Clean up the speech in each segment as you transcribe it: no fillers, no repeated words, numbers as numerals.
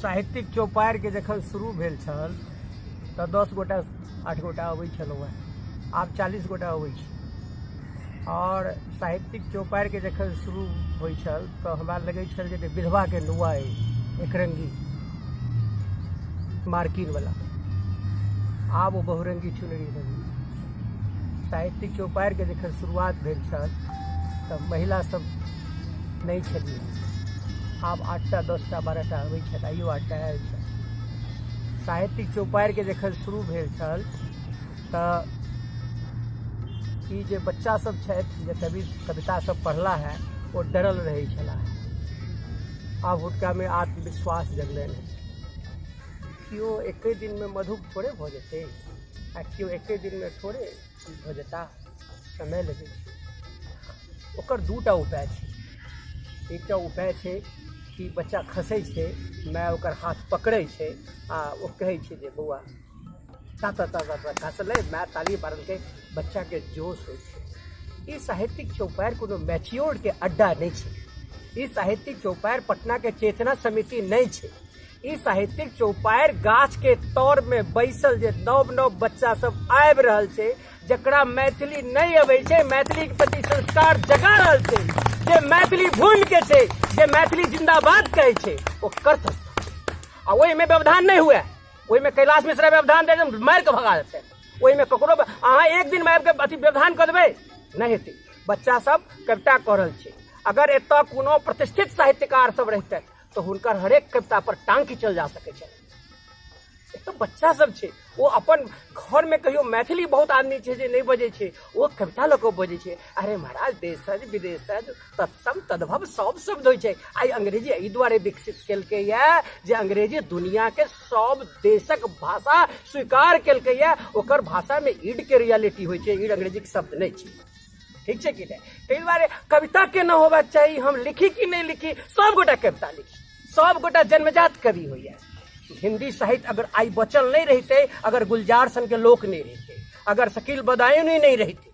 साहित्यिक चौपायर के जखन शुरू भेल छल तऽ 10 गोटा 8 गोटा अबै छलहुँ हैं, आब 40 गोटा अबै छी। और साहित्यिक चौपायर के जखन शुरू होइ छल तऽ हमरा लगै छल जे विधवा के नुआ एकरंगी मार्किन वाला, आब वो बहुरंगी चुनरी लगी। साहित्यिक चौपायर के जखन शुरुआत भेल छल तऽ महिला सब नहीं छलिए, आब 8टा 10टा 12टा अबै छल, आइयो 8टा आयल छल। साहित्यिक चौपायर के जखन शुरू भेल छल तऽ ई जे बच्चा सब छथि जे कविता सब पढ़ला है वो डरल रहै छलाह। आब हुनका में आत्मविश्वास जगलनि है। केओ एके दिन में मधुप थोड़े भऽ जेतै, आ केओ एके दिन में थोड़े भऽ जेता, समय लगै छै। ओकर दूटा उपाय छै। एकटा उपाय छै कि बच्चा खसै छै, माय ओकर हाथ पकड़ै छै आ ओ कहै छै जे बौआ ताता ताता खसलै, माय ताली मारलकै, बच्चा के जोश होइ छै। ई साहित्यिक चौपायर कोनो मैच्योर्ड के अड्डा नहीं छै। ई साहित्यिक चौपायर पटना के चेतना समिति नहीं छै। ई साहित्यिक चौपायर गाछ के तौर में बैसल जे नव नव बच्चा सब आबि रहल छै, जकरा मैथिली नहीं अबै छै, मैथिली के प्रति संस्कार जगा रहल छै, जे मैथिली भूमि के छै, जे मैथिली जिंदाबाद कहै छै, वो कर सकता। आ ओहि में व्यवधान नहीं हुआ, ओहि में कैलाश मिश्रा व्यवधान दे मार के भगा देते। ओहि में ककरो अहाँ एक दिन में आबि के अथी व्यवधान कर देबै, नहीं हेतै। बच्चा सब कविता कह रहल छै। अगर एतऽ कोनो प्रतिष्ठित साहित्यकार सब रहते तो हुनकर हरेक कविता पर टांग खींचल जा सकै छै। तो बच्चा सब छै, वो अपन घर में कहियो मैथिली बहुत आदमी छै जे नहीं बजे छै, वो कविता लऽ के बजे छै। अरे महाराज देशज विदेशज तत्सम तद्भव सब शब्द होइ छै। आई अंग्रेजी एहि दुआरे विकसित केलकै ये जे अंग्रेजी दुनिया के सब देशक भाषा स्वीकार केलकै ये। ओकर भाषा में ईड के रियलिटी होइ छै, ईड अंग्रेजी के शब्द नहीं छै। ठीक छै कि नहीं? ताहि दुआरे कविता के न होबाक चाही। हम लिखी कि नहीं लिखी, सब गोटा कविता लिखी, सब गोटा जन्मजात कवि होइए। हिंदी साहित्य अगर आई बचल नहीं रहते, अगर गुलजार सन के लोक नहीं रहते, अगर शकील बदायूनी नहीं रहते,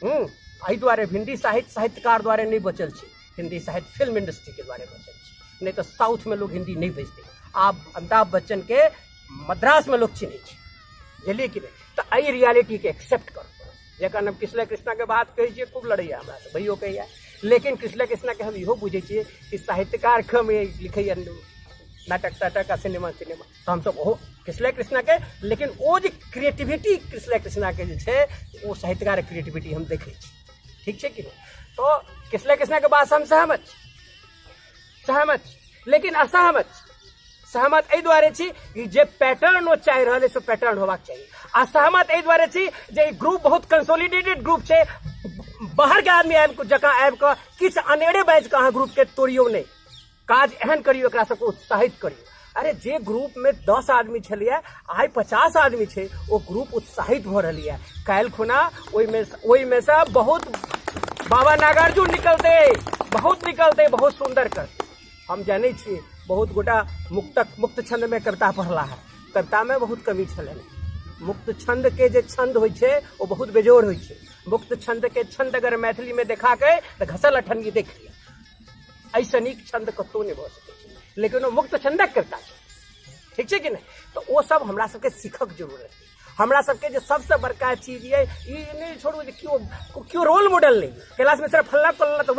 एहि दुआरे हिंदी साहित्य साहित्यकार द्वारे नहीं बचल छै। हिंदी साहित्य फिल्म इंडस्ट्री के द्वारे बचल छै। नहीं तो साउथ में लोग हिंदी नहीं बजते। आप अमिताभ बच्चन के मद्रास में लोग चिन्हे छै, बुझलिए कि नहीं? तो एहि रियलिटी के एक्सेप्ट करो। जखन हम कृष्ण कृष्णा के बात कहै छियै, खूब लड़ैया हमरा से, भैयो कहैया, लेकिन कृष्ण कृष्णा के हम इहो बुझे छियै कि साहित्यकार कम लिखैया नाटक ताटक आ सिनेमा तो हम सब ओहो कृष्ण कृष्णा के, लेकिन वो जो क्रिएटिविटी कृष्ण कृष्णा के जे छै, वो साहित्यकार क्रिएटिविटी हम देखे छी। ठीक छै कि नहीं? तो कृष्ण कृष्णा के बात हम सहमत लेकिन असहमत। सहमत एहि दुआरे छी कि जे पैटर्न वो चाहि रहल है, सो पैटर्न होबाक चाहिए। असहमत एहि दुआरे छी जे ग्रुप बहुत कंसोलिडेटेड ग्रुप छै। बाहर के आदमी जकाँ आबि कऽ किछु अनेरे बाजि कऽ अहाँ ग्रुप के तोड़ियो नहीं, काज एहन करियो, एकरा सबके उत्साहित करियो। अरे जे ग्रुप में 10 आदमी छलिए, आइ 50 आदमी छै, वो ग्रुप उत्साहित भऽ रहल है। काल्हि खुना ओहि में से बहुत बाबा नागार्जुन निकलते, बहुत सुंदर करते। हम जाने छियै बहुत गोटा मुक्त छंद में कविता पढ़ला है, कविता में बहुत कमी छलै। मुक्त छंद के जे छंद होइ छै वो बहुत बेजोड़ होइ छै। मुक्त छंद के छंद अगर मैथिली में देखा के तो घसल अठंगी देख लिया, ऐसा नीक छंद कतौ नहीं भऽ सकै छै, लेकिन वो मुक्त छंदक कविता छै। ठीक छै कि नहीं? तो वो सब हमरा सबके सीखक जरूरत है। हमरा सबके जे सबसे बड़का चीज ये, ई नहीं छोड़ू जे क्यों रोल मॉडल नहीं। कैलाश मिश्रा फल्ला कल्ला तो